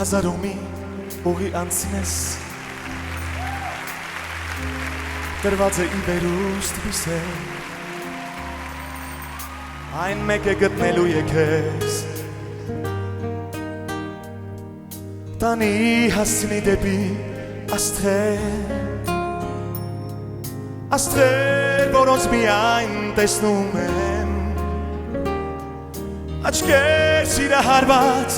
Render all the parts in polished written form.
Հազարոմի ուղի անցնես Դրված է ի վերուստ բիսել Այն մեկ է գտնելու է քեզ Տանի հասցնի դեպի Աստղեր, որոնց միայն տեսնում եմ Աչքեր սիրահարված,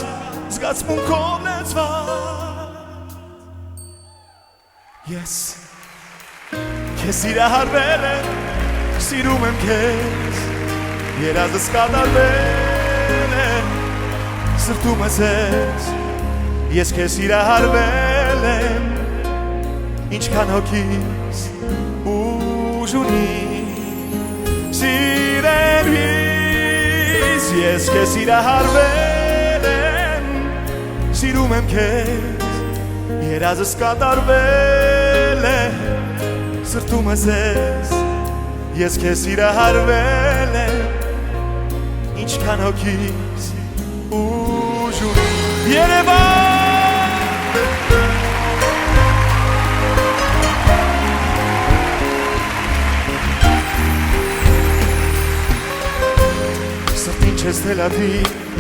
զգացմունքով լեցված Ես քեզ սիրահարվել եմ, սիրում եմ քեզ Երազս կատարվել է, սրտում ես ես Ես քեզ սիրահարվել եմ, ինչքան հոգիս ուժ ունի Սիրելիս, ես քեզ սիրահարվել եմ, սիրում եմ քեզ Երազս կատարվել է, սրտում ես ես քեզ սիրահարվել եմ, ինչքան հոգիս ուժ ունի Երևան Սրտին չես թելադի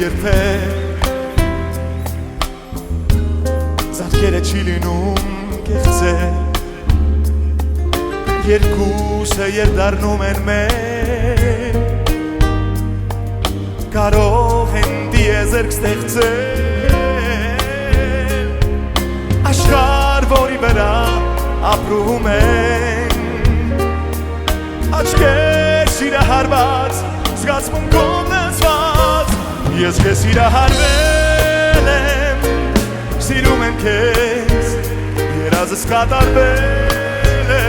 երբեք Զատկերը չի լինում կեղծել Երկուսը երբ դառնում են մեկ Կարող են դիեզերք ստեղծել Աշխարհ, որի վրա ապրում են Աչքեր սիրահարված, զգացմունքով լեցված Ես քեզ սիրահարվել եմ, սիրում եմ քեզ Երազս կատարվել է,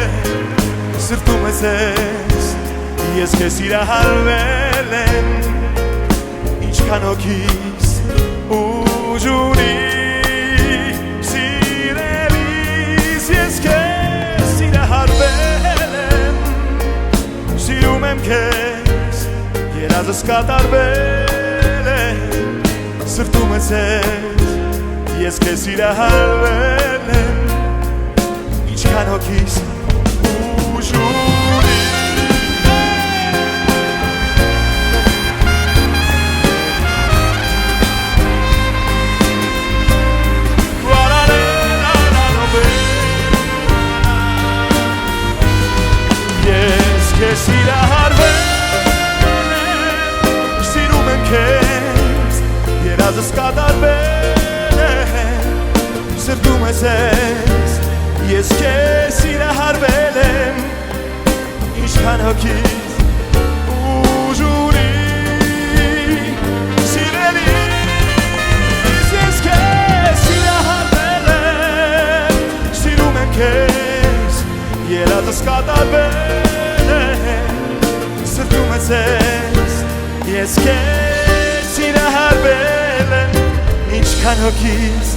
սրտում ես Ես քեզ սիրահարվել եմ Ինչքան հոգիս ուժ ունի Սիրելիս, ես քեզ սիրահարվել եմ Սիրում եմ քեզ, երազս կատարվել է Սրտում ես ես քեզ սիրահարվել եմ Ինչքան հոգիս ուժ ունի Քեզ սիրահարվել եմ, սիրում եմ քեզ, երազս կատարվել է, սրտում ես ես քեզ սիրահարվել եմ, ինչքան հոգիս ուժ ունի Սիրելիս, ես քեզ սիրահարվել եմ, սիրում եմ քեզ, երազս կատարվել Սրտում ես ես քեզ սիրահարվել եմ Ինչքան հոգիս